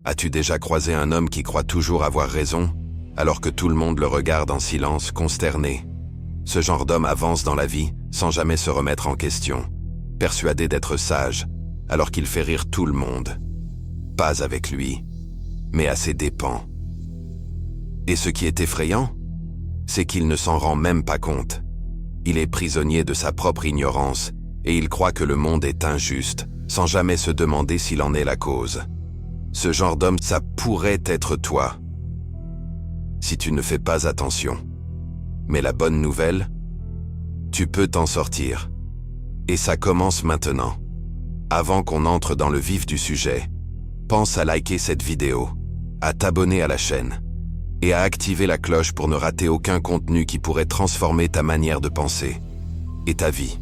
As-tu déjà croisé un homme qui croit toujours avoir raison, alors que tout le monde le regarde en silence, consterné? Ce genre d'homme avance dans la vie sans jamais se remettre en question, persuadé d'être sage, alors qu'il fait rire tout le monde. Pas avec lui, mais à ses dépens. Et ce qui est effrayant, c'est qu'il ne s'en rend même pas compte. Il est prisonnier de sa propre ignorance et il croit que le monde est injuste, sans jamais se demander s'il en est la cause. Ce genre d'homme, ça pourrait être toi, si tu ne fais pas attention. Mais la bonne nouvelle, tu peux t'en sortir. Et ça commence maintenant. Avant qu'on entre dans le vif du sujet, pense à liker cette vidéo, à t'abonner à la chaîne et à activer la cloche pour ne rater aucun contenu qui pourrait transformer ta manière de penser et ta vie.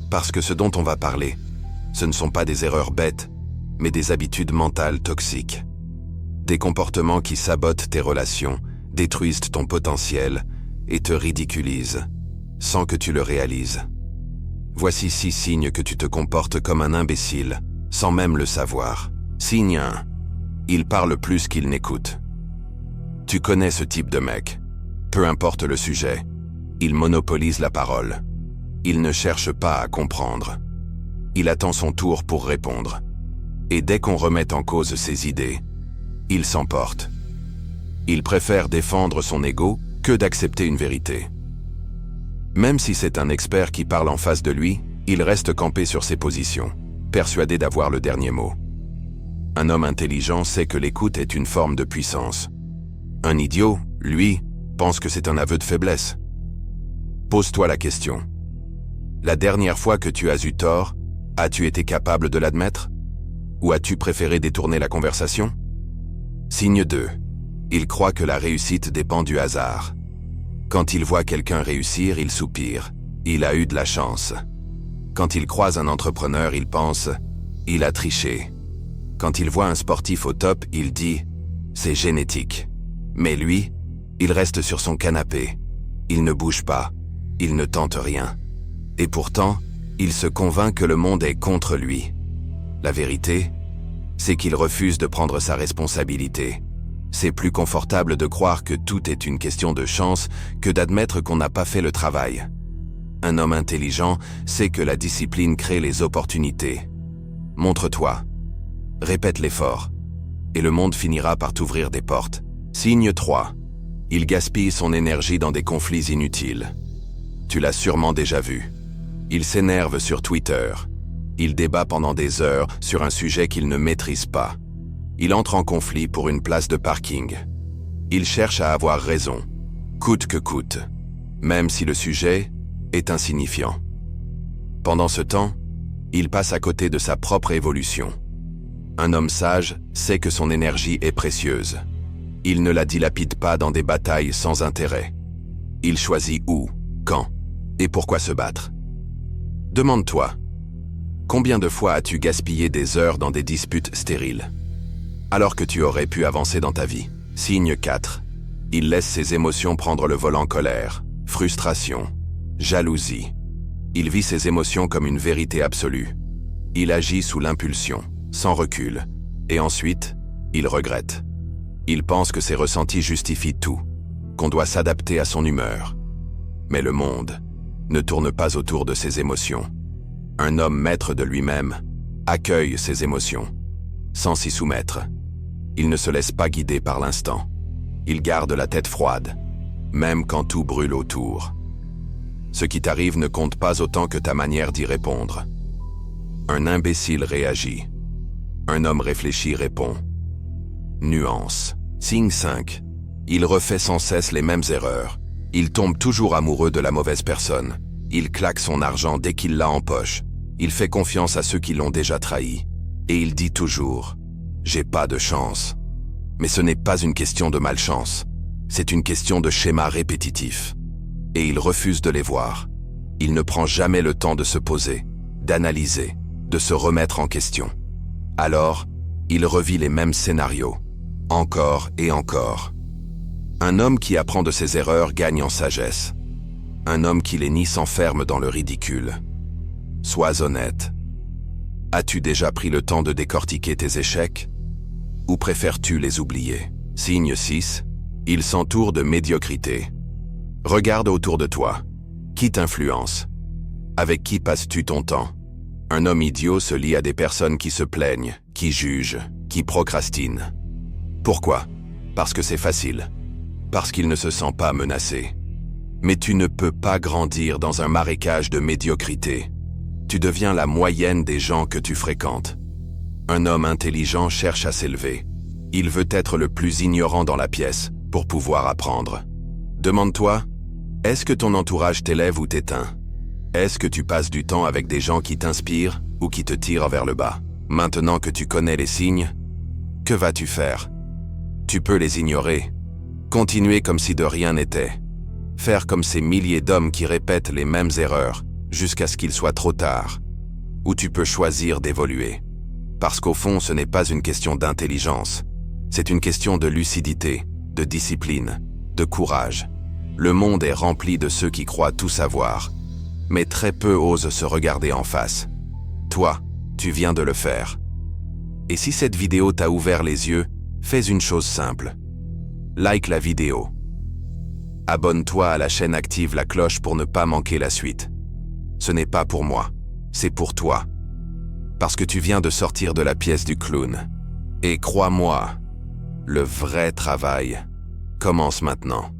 Parce que ce dont on va parler, ce ne sont pas des erreurs bêtes, mais des habitudes mentales toxiques. Des comportements qui sabotent tes relations, détruisent ton potentiel et te ridiculisent, sans que tu le réalises. Voici 6 signes que tu te comportes comme un imbécile, sans même le savoir. Signe 1. Il parle plus qu'il n'écoute. Tu connais ce type de mec. Peu importe le sujet, il monopolise la parole. Il ne cherche pas à comprendre. Il attend son tour pour répondre. Et dès qu'on remet en cause ses idées, il s'emporte. Il préfère défendre son ego que d'accepter une vérité. Même si c'est un expert qui parle en face de lui, il reste campé sur ses positions, persuadé d'avoir le dernier mot. Un homme intelligent sait que l'écoute est une forme de puissance. Un idiot, lui, pense que c'est un aveu de faiblesse. Pose-toi la question. La dernière fois que tu as eu tort, as-tu été capable de l'admettre? Ou as-tu préféré détourner la conversation? Signe 2. Il croit que la réussite dépend du hasard. Quand il voit quelqu'un réussir, il soupire. Il a eu de la chance. Quand il croise un entrepreneur, il pense « il a triché ». Quand il voit un sportif au top, il dit « c'est génétique ». Mais lui, il reste sur son canapé. Il ne bouge pas. Il ne tente rien. Et pourtant, il se convainc que le monde est contre lui. La vérité, c'est qu'il refuse de prendre sa responsabilité. C'est plus confortable de croire que tout est une question de chance que d'admettre qu'on n'a pas fait le travail. Un homme intelligent sait que la discipline crée les opportunités. Montre-toi. Répète l'effort. Et le monde finira par t'ouvrir des portes. Signe 3. Il gaspille son énergie dans des conflits inutiles. Tu l'as sûrement déjà vu. Il s'énerve sur Twitter. Il débat pendant des heures sur un sujet qu'il ne maîtrise pas. Il entre en conflit pour une place de parking. Il cherche à avoir raison, coûte que coûte, même si le sujet est insignifiant. Pendant ce temps, il passe à côté de sa propre évolution. Un homme sage sait que son énergie est précieuse. Il ne la dilapide pas dans des batailles sans intérêt. Il choisit où, quand et pourquoi se battre. Demande-toi, combien de fois as-tu gaspillé des heures dans des disputes stériles, alors que tu aurais pu avancer dans ta vie? Signe 4. Il laisse ses émotions prendre le vol en colère, frustration, jalousie. Il vit ses émotions comme une vérité absolue. Il agit sous l'impulsion, sans recul, et ensuite, il regrette. Il pense que ses ressentis justifient tout, qu'on doit s'adapter à son humeur. Mais le monde ne tourne pas autour de ses émotions. Un homme maître de lui-même accueille ses émotions, sans s'y soumettre. Il ne se laisse pas guider par l'instant. Il garde la tête froide, même quand tout brûle autour. Ce qui t'arrive ne compte pas autant que ta manière d'y répondre. Un imbécile réagit. Un homme réfléchi répond. Nuance. Signe 5. Il refait sans cesse les mêmes erreurs. Il tombe toujours amoureux de la mauvaise personne. Il claque son argent dès qu'il l'a en poche. Il fait confiance à ceux qui l'ont déjà trahi. Et il dit toujours « J'ai pas de chance ». Mais ce n'est pas une question de malchance. C'est une question de schéma répétitif. Et il refuse de les voir. Il ne prend jamais le temps de se poser, d'analyser, de se remettre en question. Alors, il revit les mêmes scénarios, encore et encore. Un homme qui apprend de ses erreurs gagne en sagesse. Un homme qui les nie s'enferme dans le ridicule. Sois honnête. As-tu déjà pris le temps de décortiquer tes échecs? Ou préfères-tu les oublier? Signe 6. Ils s'entourent de médiocrité. Regarde autour de toi. Qui t'influence? Avec qui passes-tu ton temps? Un homme idiot se lie à des personnes qui se plaignent, qui jugent, qui procrastinent. Pourquoi? Parce que c'est facile. Parce qu'il ne se sent pas menacé. Mais tu ne peux pas grandir dans un marécage de médiocrité. Tu deviens la moyenne des gens que tu fréquentes. Un homme intelligent cherche à s'élever. Il veut être le plus ignorant dans la pièce pour pouvoir apprendre. Demande-toi, est-ce que ton entourage t'élève ou t'éteint? Est-ce que tu passes du temps avec des gens qui t'inspirent ou qui te tirent vers le bas? Maintenant que tu connais les signes, que vas-tu faire? Tu peux les ignorer. Continuer comme si de rien n'était. Faire comme ces milliers d'hommes qui répètent les mêmes erreurs jusqu'à ce qu'il soit trop tard. Ou tu peux choisir d'évoluer. Parce qu'au fond, ce n'est pas une question d'intelligence. C'est une question de lucidité, de discipline, de courage. Le monde est rempli de ceux qui croient tout savoir, mais très peu osent se regarder en face. Toi, tu viens de le faire. Et si cette vidéo t'a ouvert les yeux, fais une chose simple. Like la vidéo. Abonne-toi à la chaîne, active la cloche pour ne pas manquer la suite. Ce n'est pas pour moi, c'est pour toi. Parce que tu viens de sortir de la pièce du clown. Et crois-moi, le vrai travail commence maintenant.